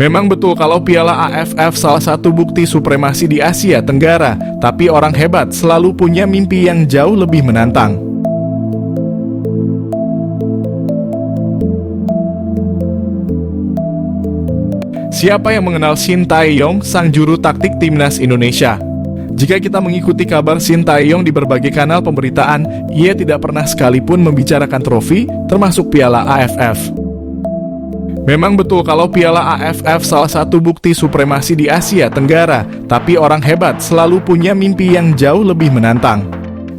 Memang betul kalau Piala AFF salah satu bukti supremasi di Asia Tenggara, tapi orang hebat selalu punya mimpi yang jauh lebih menantang. Siapa yang mengenal Shin Tae-yong, sang juru taktik timnas Indonesia? Jika kita mengikuti kabar Shin Tae-yong di berbagai kanal pemberitaan, ia tidak pernah sekalipun membicarakan trofi, termasuk Piala AFF. Memang betul kalau Piala AFF salah satu bukti supremasi di Asia Tenggara, tapi orang hebat selalu punya mimpi yang jauh lebih menantang.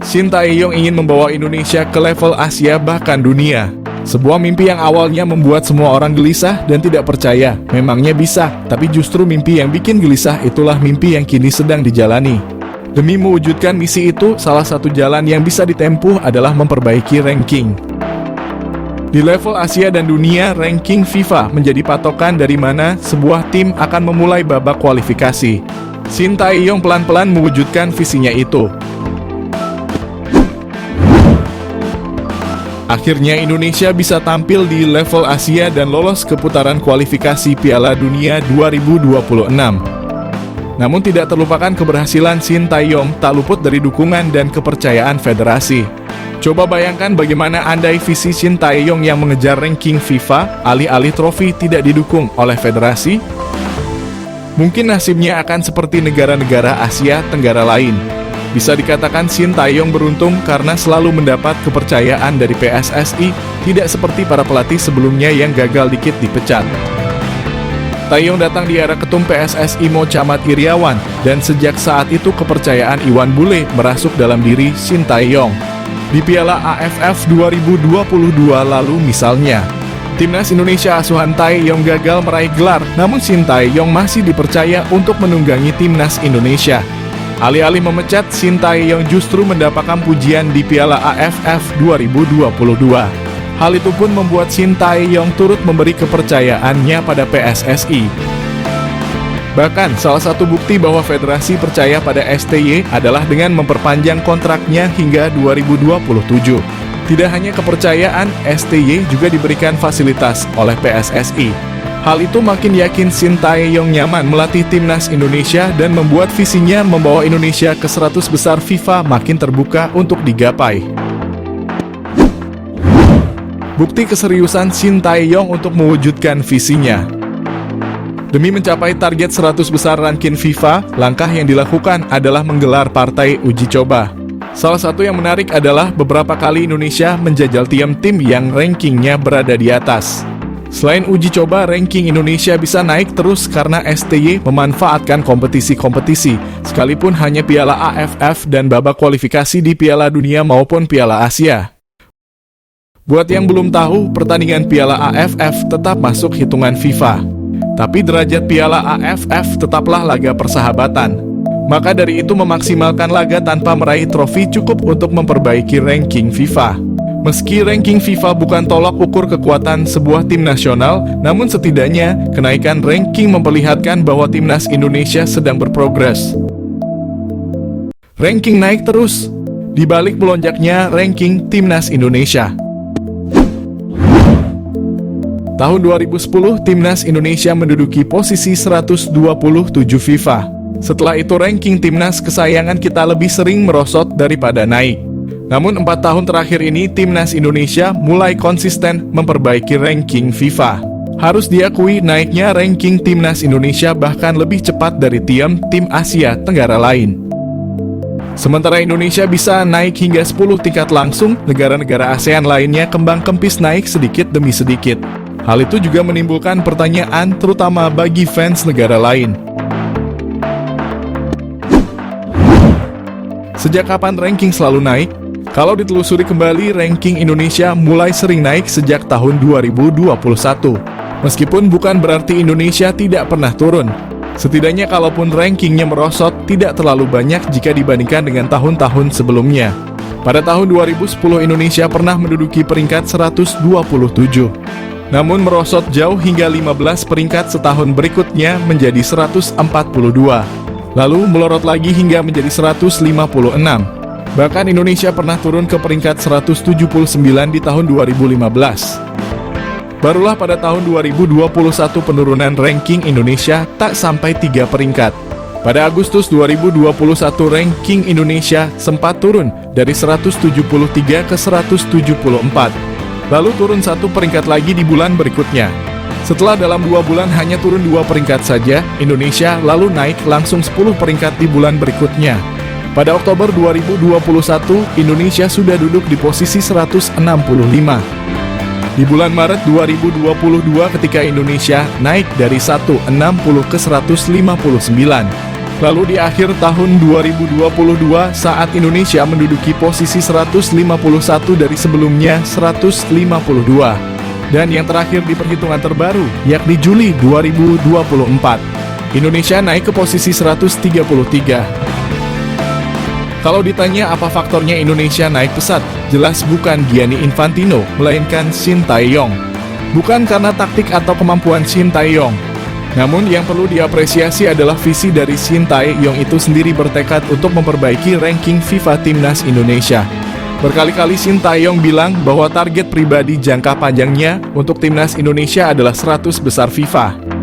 Shin Tae-yong ingin membawa Indonesia ke level Asia bahkan dunia. Sebuah mimpi yang awalnya membuat semua orang gelisah dan tidak percaya, memangnya bisa, tapi justru mimpi yang bikin gelisah itulah mimpi yang kini sedang dijalani. Demi mewujudkan misi itu, salah satu jalan yang bisa ditempuh adalah memperbaiki ranking. Di level Asia dan dunia, ranking FIFA menjadi patokan dari mana sebuah tim akan memulai babak kualifikasi. Shin Tae-yong pelan-pelan mewujudkan visinya itu. Akhirnya Indonesia bisa tampil di level Asia dan lolos ke putaran kualifikasi Piala Dunia 2026. Namun tidak terlupakan keberhasilan Shin Tae-yong tak luput dari dukungan dan kepercayaan federasi. Coba bayangkan bagaimana andai visi Shin Tae-yong yang mengejar ranking FIFA, alih-alih trofi tidak didukung oleh federasi. Mungkin nasibnya akan seperti negara-negara Asia Tenggara lain. Bisa dikatakan Shin Tae-yong beruntung karena selalu mendapat kepercayaan dari PSSI, tidak seperti para pelatih sebelumnya yang gagal dikit dipecat. Tae-yong datang di era ketum PSSI Mo Camat Iriawan, dan sejak saat itu kepercayaan Iwan Bule merasuk dalam diri Shin Tae-yong. Di Piala AFF 2022 lalu misalnya, timnas Indonesia asuhan Tae-yong gagal meraih gelar, namun Shin Tae-yong masih dipercaya untuk menunggangi timnas Indonesia. Alih-alih memecat, Shin Tae-yong justru mendapatkan pujian di Piala AFF 2022. Hal itu pun membuat Shin Tae-yong turut memberi kepercayaannya pada PSSI. Bahkan, salah satu bukti bahwa federasi percaya pada STY adalah dengan memperpanjang kontraknya hingga 2027. Tidak hanya kepercayaan, STY juga diberikan fasilitas oleh PSSI. Hal itu makin yakin Shin Tae-yong nyaman melatih timnas Indonesia dan membuat visinya membawa Indonesia ke 100 besar FIFA makin terbuka untuk digapai. Bukti keseriusan Shin Tae-yong untuk mewujudkan visinya. Demi mencapai target 100 besar ranking FIFA, langkah yang dilakukan adalah menggelar partai uji coba. Salah satu yang menarik adalah beberapa kali Indonesia menjajal tim yang rankingnya berada di atas. Selain uji coba, ranking Indonesia bisa naik terus karena STY memanfaatkan kompetisi-kompetisi, sekalipun hanya Piala AFF dan babak kualifikasi di Piala Dunia maupun Piala Asia. Buat yang belum tahu, pertandingan Piala AFF tetap masuk hitungan FIFA. Tapi derajat Piala AFF tetaplah laga persahabatan. Maka dari itu memaksimalkan laga tanpa meraih trofi cukup untuk memperbaiki ranking FIFA. Meski ranking FIFA bukan tolak ukur kekuatan sebuah tim nasional, namun setidaknya kenaikan ranking memperlihatkan bahwa timnas Indonesia sedang berprogres. Ranking naik terus, di balik melonjaknya ranking timnas Indonesia. Tahun 2010, timnas Indonesia menduduki posisi 127 FIFA. Setelah itu ranking timnas kesayangan kita lebih sering merosot daripada naik. Namun 4 tahun terakhir ini, timnas Indonesia mulai konsisten memperbaiki ranking FIFA. Harus diakui, naiknya ranking timnas Indonesia bahkan lebih cepat dari tim Asia Tenggara lain. Sementara Indonesia bisa naik hingga 10 tingkat langsung, negara-negara ASEAN lainnya kembang kempis naik sedikit demi sedikit. Hal itu juga menimbulkan pertanyaan terutama bagi fans negara lain. Sejak kapan ranking selalu naik? Kalau ditelusuri kembali, ranking Indonesia mulai sering naik sejak tahun 2021. Meskipun bukan berarti Indonesia tidak pernah turun. Setidaknya kalaupun rankingnya merosot, tidak terlalu banyak jika dibandingkan dengan tahun-tahun sebelumnya. Pada tahun 2010 Indonesia pernah menduduki peringkat 127. Namun merosot jauh hingga 15 peringkat setahun berikutnya menjadi 142. Lalu melorot lagi hingga menjadi 156. Bahkan Indonesia pernah turun ke peringkat 179 di tahun 2015. Barulah pada tahun 2021 penurunan ranking Indonesia tak sampai 3 peringkat. Pada Agustus 2021 ranking Indonesia sempat turun dari 173 ke 174. Lalu turun 1 peringkat lagi di bulan berikutnya. Setelah dalam 2 bulan hanya turun 2 peringkat saja, Indonesia lalu naik langsung 10 peringkat di bulan berikutnya. Pada Oktober 2021, Indonesia sudah duduk di posisi 165. Di bulan Maret 2022 ketika Indonesia naik dari 160 ke 159. Lalu di akhir tahun 2022 saat Indonesia menduduki posisi 151 dari sebelumnya 152. Dan yang terakhir di perhitungan terbaru, yakni Juli 2024, Indonesia naik ke posisi 133. Kalau ditanya apa faktornya Indonesia naik pesat, jelas bukan Gianni Infantino, melainkan Shin Tae-yong. Bukan karena taktik atau kemampuan Shin Tae-yong. Namun yang perlu diapresiasi adalah visi dari Shin Tae-yong itu sendiri bertekad untuk memperbaiki ranking FIFA Timnas Indonesia. Berkali-kali Shin Tae-yong bilang bahwa target pribadi jangka panjangnya untuk Timnas Indonesia adalah 100 besar FIFA.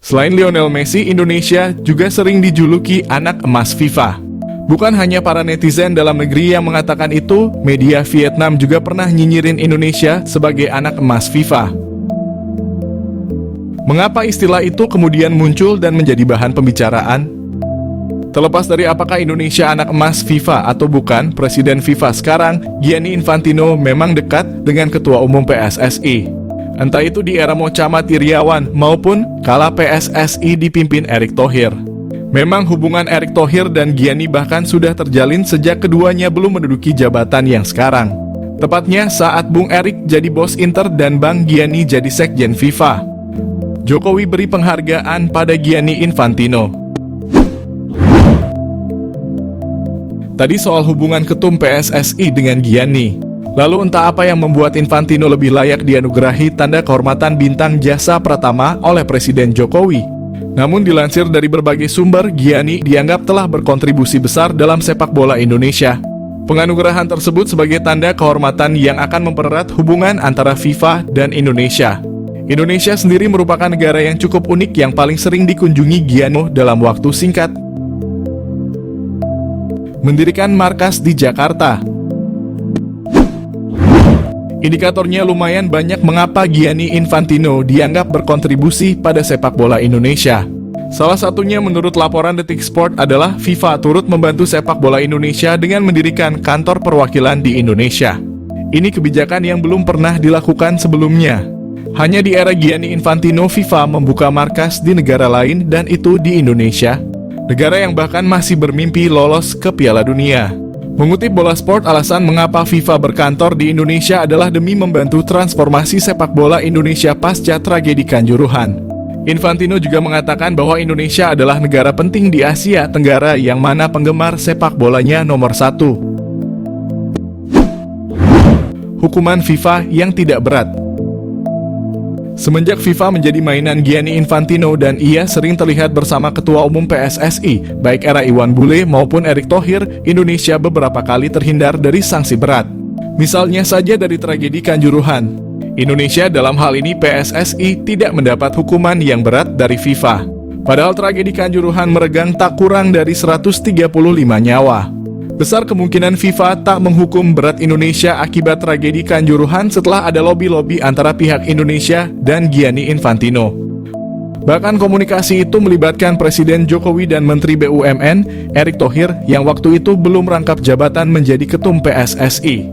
Selain Lionel Messi, Indonesia juga sering dijuluki anak emas FIFA. Bukan hanya para netizen dalam negeri yang mengatakan itu, media Vietnam juga pernah nyinyirin Indonesia sebagai anak emas FIFA. Mengapa istilah itu kemudian muncul dan menjadi bahan pembicaraan? Terlepas dari apakah Indonesia anak emas FIFA atau bukan, Presiden FIFA sekarang, Gianni Infantino, memang dekat dengan Ketua Umum PSSI. Entah itu di era Mocamat Iriawan maupun kala PSSI dipimpin Erick Thohir. Memang hubungan Erick Thohir dan Gianni bahkan sudah terjalin sejak keduanya belum menduduki jabatan yang sekarang. Tepatnya saat Bung Erick jadi bos Inter dan Bang Gianni jadi sekjen FIFA. Jokowi beri penghargaan pada Gianni Infantino. Tadi soal hubungan ketum PSSI dengan Gianni. Lalu entah apa yang membuat Infantino lebih layak dianugerahi tanda kehormatan bintang jasa pratama oleh Presiden Jokowi. Namun dilansir dari berbagai sumber, Gianni dianggap telah berkontribusi besar dalam sepak bola Indonesia. Penganugerahan tersebut sebagai tanda kehormatan yang akan mempererat hubungan antara FIFA dan Indonesia. Indonesia sendiri merupakan negara yang cukup unik yang paling sering dikunjungi Gianni dalam waktu singkat. Mendirikan markas di Jakarta. Indikatornya lumayan banyak mengapa Gianni Infantino dianggap berkontribusi pada sepak bola Indonesia. Salah satunya menurut laporan Detik Sport adalah FIFA turut membantu sepak bola Indonesia dengan mendirikan kantor perwakilan di Indonesia. Ini kebijakan yang belum pernah dilakukan sebelumnya. Hanya di era Gianni Infantino FIFA membuka markas di negara lain dan itu di Indonesia. Negara yang bahkan masih bermimpi lolos ke Piala Dunia. Mengutip Bola Sport, alasan mengapa FIFA berkantor di Indonesia adalah demi membantu transformasi sepak bola Indonesia pasca tragedi Kanjuruhan. Infantino juga mengatakan bahwa Indonesia adalah negara penting di Asia Tenggara yang mana penggemar sepak bolanya nomor 1. Hukuman FIFA yang tidak berat. Semenjak FIFA menjadi mainan Gianni Infantino dan ia sering terlihat bersama Ketua Umum PSSI, baik era Iwan Bule maupun Erick Thohir, Indonesia beberapa kali terhindar dari sanksi berat. Misalnya saja dari tragedi Kanjuruhan. Indonesia dalam hal ini PSSI tidak mendapat hukuman yang berat dari FIFA. Padahal tragedi Kanjuruhan meregang tak kurang dari 135 nyawa. Besar kemungkinan FIFA tak menghukum berat Indonesia akibat tragedi Kanjuruhan setelah ada lobi-lobi antara pihak Indonesia dan Gianni Infantino. Bahkan komunikasi itu melibatkan Presiden Jokowi dan Menteri BUMN, Erick Thohir, yang waktu itu belum rangkap jabatan menjadi ketum PSSI.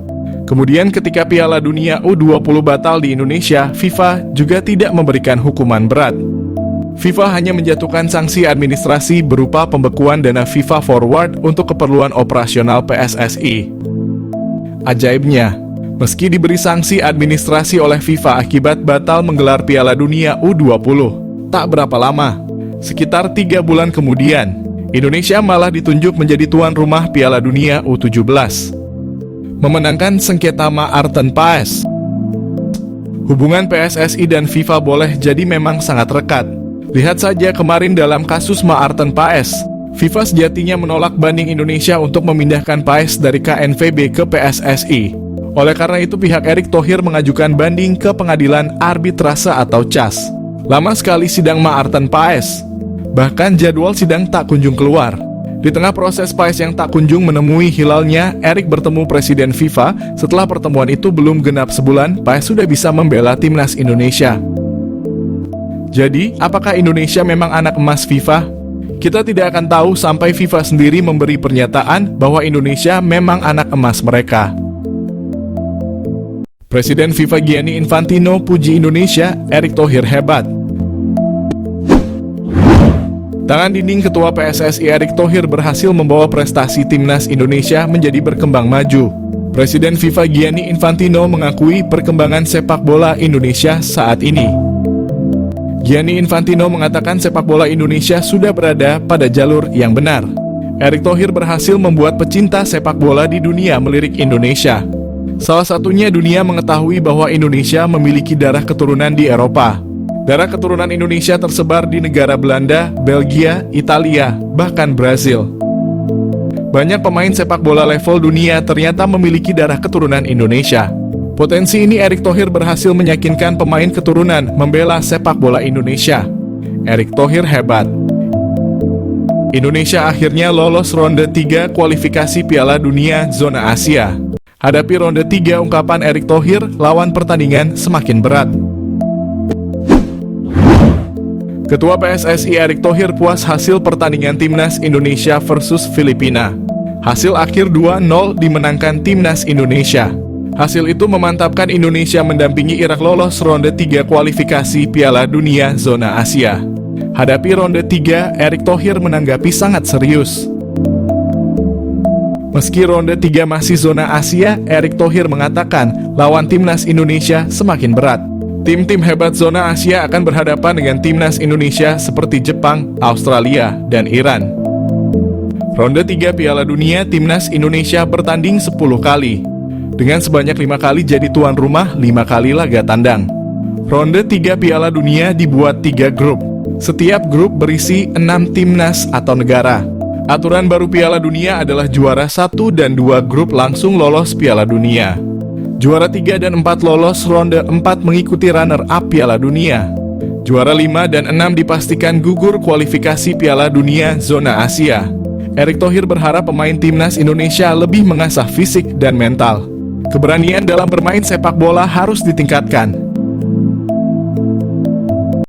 Kemudian ketika Piala Dunia U20 batal di Indonesia, FIFA juga tidak memberikan hukuman berat. FIFA hanya menjatuhkan sanksi administrasi berupa pembekuan dana FIFA Forward untuk keperluan operasional PSSI. Ajaibnya, meski diberi sanksi administrasi oleh FIFA akibat batal menggelar Piala Dunia U20, tak berapa lama, sekitar 3 bulan kemudian, Indonesia malah ditunjuk menjadi tuan rumah Piala Dunia U17. Memenangkan sengketa Maarten Paes. Hubungan PSSI dan FIFA boleh jadi memang sangat rekat. Lihat saja kemarin dalam kasus Maarten Paes, FIFA sejatinya menolak banding Indonesia untuk memindahkan PAES dari KNVB ke PSSI. Oleh karena itu pihak Erick Thohir mengajukan banding ke Pengadilan Arbitrase atau CAS. Lama sekali sidang Maarten PAES. Bahkan jadwal sidang tak kunjung keluar. Di tengah proses PAES yang tak kunjung menemui hilalnya, Erick bertemu Presiden FIFA. Setelah pertemuan itu belum genap sebulan, PAES sudah bisa membela timnas Indonesia. Jadi, apakah Indonesia memang anak emas FIFA? Kita tidak akan tahu sampai FIFA sendiri memberi pernyataan bahwa Indonesia memang anak emas mereka. Presiden FIFA Gianni Infantino puji Indonesia, Erick Thohir hebat. Tangan dinding Ketua PSSI Erick Thohir berhasil membawa prestasi timnas Indonesia menjadi berkembang maju. Presiden FIFA Gianni Infantino mengakui perkembangan sepak bola Indonesia saat ini. Gianni Infantino mengatakan sepak bola Indonesia sudah berada pada jalur yang benar. Erick Thohir berhasil membuat pecinta sepak bola di dunia melirik Indonesia. Salah satunya dunia mengetahui bahwa Indonesia memiliki darah keturunan di Eropa. Darah keturunan Indonesia tersebar di negara Belanda, Belgia, Italia, bahkan Brazil. Banyak pemain sepak bola level dunia ternyata memiliki darah keturunan Indonesia. Potensi ini Erick Thohir berhasil meyakinkan pemain keturunan membela sepak bola Indonesia. Erick Thohir hebat. Indonesia akhirnya lolos ronde 3 kualifikasi Piala Dunia Zona Asia. Hadapi ronde 3 ungkapan Erick Thohir, lawan pertandingan semakin berat. Ketua PSSI Erick Thohir puas hasil pertandingan timnas Indonesia versus Filipina. Hasil akhir 2-0 dimenangkan timnas Indonesia. Hasil itu memantapkan Indonesia mendampingi Irak lolos ronde 3 kualifikasi Piala Dunia Zona Asia. Hadapi ronde 3, Erick Thohir menanggapi sangat serius. Meski ronde 3 masih zona Asia, Erick Thohir mengatakan lawan timnas Indonesia semakin berat. Tim-tim hebat zona Asia akan berhadapan dengan timnas Indonesia seperti Jepang, Australia, dan Iran. Ronde 3 Piala Dunia, timnas Indonesia bertanding 10 kali. Dengan sebanyak 5 kali jadi tuan rumah, 5 kali laga tandang. Ronde 3 Piala Dunia dibuat 3 grup. Setiap grup berisi 6 timnas atau negara. Aturan baru Piala Dunia adalah juara 1 dan 2 grup langsung lolos Piala Dunia. Juara 3 dan 4 lolos ronde 4 mengikuti runner-up Piala Dunia. Juara 5 dan 6 dipastikan gugur kualifikasi Piala Dunia Zona Asia. Erick Thohir berharap pemain timnas Indonesia lebih mengasah fisik dan mental. Keberanian dalam bermain sepak bola harus ditingkatkan.